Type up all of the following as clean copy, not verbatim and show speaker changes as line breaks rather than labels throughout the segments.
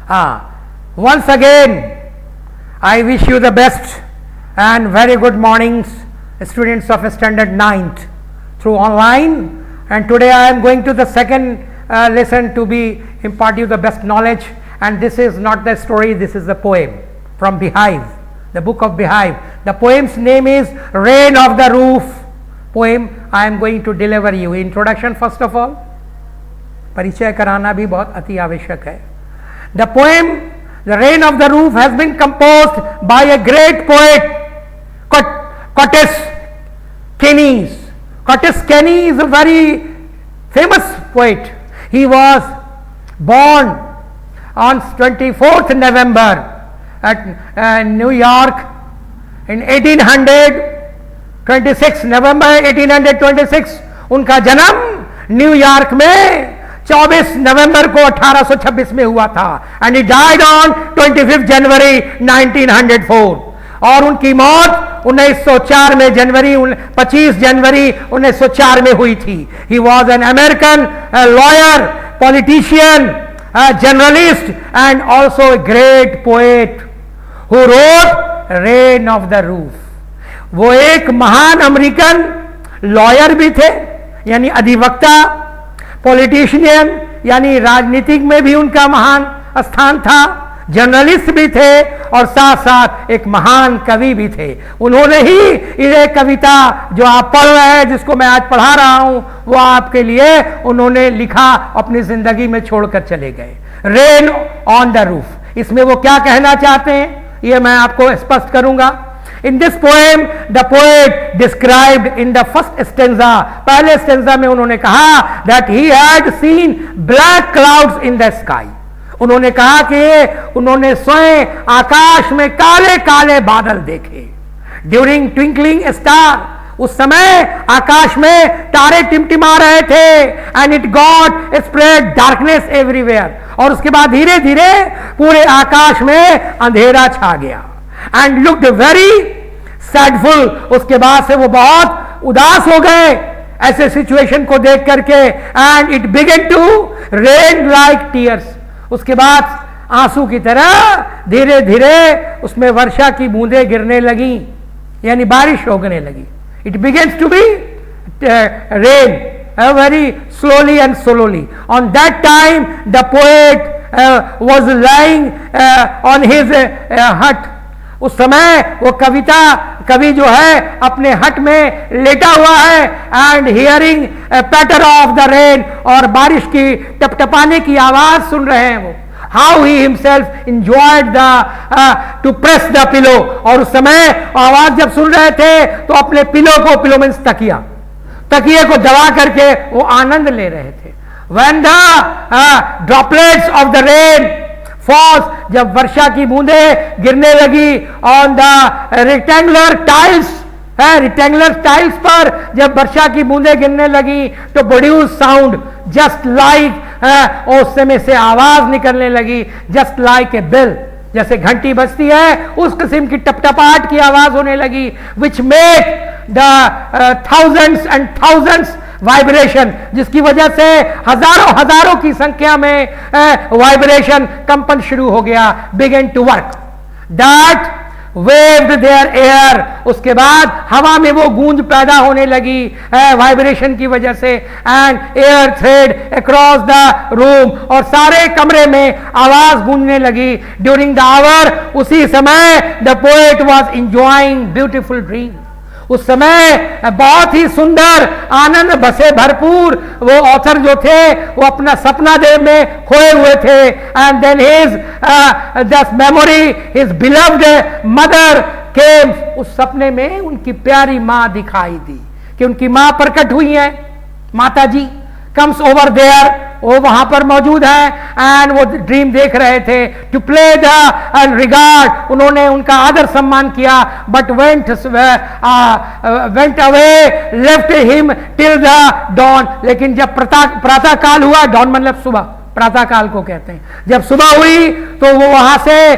Once again, I wish you the best and very good mornings, students of standard 9th through online. And today I am going to the second lesson to be impart you the best knowledge. And this is not the story, this is the poem from Beehive, the book of Beehive. The poem's name is Rain of the Roof. Poem I am going to deliver you. Introduction first of all. परिचय कराना भी बहुत अति आवश्यक है. The poem The Rain of the Roof has been composed by a great poet, Curtis Kenny. Curtis Kenny is a very famous poet. He was born on 24th November at New York in 1826. November 1826 उनका जन्म New York में 24 नवंबर को 1826 में हुआ था. And he died on 25 जनवरी 1904. और उनकी मौत 1904 में 25 जनवरी 1904 में हुई थी. He was an American lawyer, politician, journalist and also a great poet who wrote rain of the roof. वो एक महान अमेरिकन लॉयर भी थे, यानी अधिवक्ता, पॉलिटिशियन यानी राजनीतिक में भी उनका महान स्थान था, जर्नलिस्ट भी थे और साथ साथ एक महान कवि भी थे. उन्होंने ही ये कविता जो आप पढ़ रहे हैं, जिसको मैं आज पढ़ा रहा हूं, वो आपके लिए उन्होंने लिखा, अपनी जिंदगी में छोड़कर चले गए. Rain on the roof. इसमें वो क्या कहना चाहते हैं ये मैं आपको स्पष्ट करूंगा. In this poem, the poet described in the first stanza, पहले stanza में उन्होंने कहा that he had seen black clouds in the sky. उन्होंने कहा कि उन्होंने स्वयं आकाश में काले काले बादल देखे. During twinkling star, उस समय आकाश में तारे टिमटिमा रहे थे. And it got spread darkness everywhere. और उसके बाद धीरे धीरे पूरे आकाश में अंधेरा छा गया. And looked very sadful. उसके बाद से वो बहुत उदास हो गए ऐसे सिचुएशन को देख करके. And it began to rain like tears. उसके बाद आंसू की तरह धीरे धीरे उसमें वर्षा की बूंदें गिरने लगी, यानी बारिश होने लगी. It begins to be rain very slowly and slowly. On that time the poet was lying on his hut. उस समय वो कवि जो है अपने हट में लेटा हुआ है. And hearing patter of the rain, और बारिश की टपटपाने की आवाज सुन रहे हैं वो. How he himself enjoyed the two press the pillow. और उस समय आवाज जब सुन रहे थे तो अपने पिलो मीन्स तकिए को दबा करके वो आनंद ले रहे थे. When the droplets of the rain false, जब वर्षा की बूंदें गिरने लगी ऑन द रेक्टेंगुलर टाइल्स पर जब वर्षा की बूंदें गिरने लगी तो प्रोड्यूस साउंड जस्ट लाइक, उस समय से आवाज निकलने लगी जस्ट लाइक ए बेल, जैसे घंटी बजती है उस किस्म की टपटपाहट की आवाज होने लगी. Which make the thousands and thousands vibration, जिसकी वजह से हजारों की संख्या में वाइब्रेशन, कंपन शुरू हो गया. Began to work that waved their air. उसके बाद हवा में वो गूंज पैदा होने लगी वाइब्रेशन की वजह से. And air thread across the room, और सारे कमरे में आवाज गूंजने लगी. ड्यूरिंग द आवर, उसी समय the poet was enjoying beautiful dream. उस समय बहुत ही सुंदर आनंद बसे भरपूर वो ऑथर जो थे वो अपना सपना देव में खोए हुए थे. एंड देन हिज दस मेमोरी हिज बिलव्ड मदर केम. उस सपने में उनकी प्यारी माँ दिखाई दी कि उनकी माँ प्रकट हुई है. माता जी कम्स ओवर देयर, वो वहां पर मौजूद है. एंड वो ड्रीम देख रहे थे. टू प्ले द रिगार्ड, उन्होंने उनका आदर सम्मान किया. But went away left him till the dawn. लेकिन जब प्रातः काल हुआ, डॉन मतलब सुबह, प्रातः काल को कहते हैं, जब सुबह हुई तो वो वहां से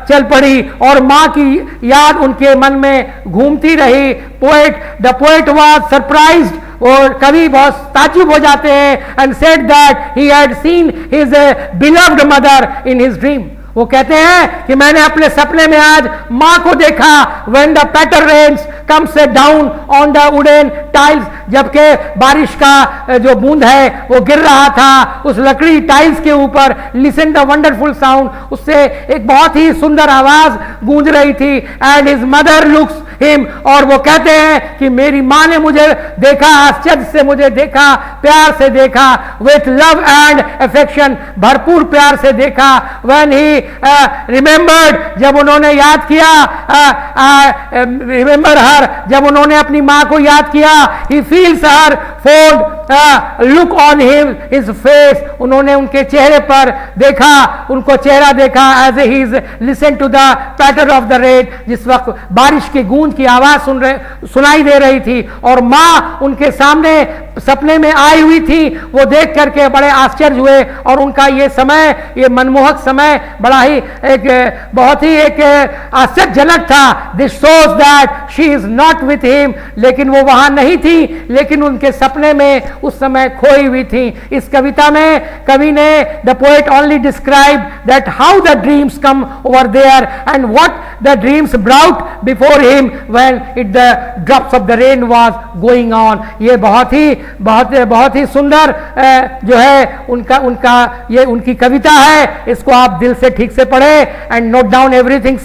चल पड़ी और माँ की याद उनके मन में घूमती रही. द पोएट वॉज सरप्राइज्ड वो कवि बहुत ताज्जुब हो जाते हैं, and said that he had seen his beloved mother in his dream. वो कहते हैं कि मैंने अपने सपने में आज मां को देखा, when the patter rains comes down on the wooden tiles, जबकि बारिश का जो बूंद है वो गिर रहा था उस लकड़ी टाइल्स के ऊपर, लिसन द वंडरफुल साउंड, उससे एक बहुत ही सुंदर आवाज गूंज रही थी, and his mother looks him, और वो कहते हैं कि मेरी मां ने मुझे देखा, आश्चर्य से मुझे देखा, प्यार से देखा, विथ लव एंड अफेक्शन, भरपूर प्यार से देखा, when he remembered, जब उन्होंने याद किया, remember her, जब उन्होंने अपनी मां को याद किया, he feels her fond look on his face, उन्होंने उनके चेहरे पर देखा, उनको चेहरा देखा, as he is listen to the patter of the rain, जिस वक्त बारिश की गूंज की आवाज सुनाई दे रही थी, और मां उनके सामने सपने में आई हुई थी, वो देख करके बड़े आश्चर्य हुए, और उनका ये समय, ये मनमोहक समय बड़ा ही बहुत ही एक आश्चर्यजनक था। This shows that she is not with him, लेकिन वो वहां नहीं थी, लेकिन उनके सपने में उस समय खोई हुई थी। इस कविता में कवि ने, the poet only describe that how the dreams come over there and what the dreams brought before him when it the drops of the rain was going on. ये बहुत ही सुंदर जो है उनका ये उनकी कविता है। इसको आप दिल से ठीक से पढ़े एंड नोट डाउन एवरीथिंग।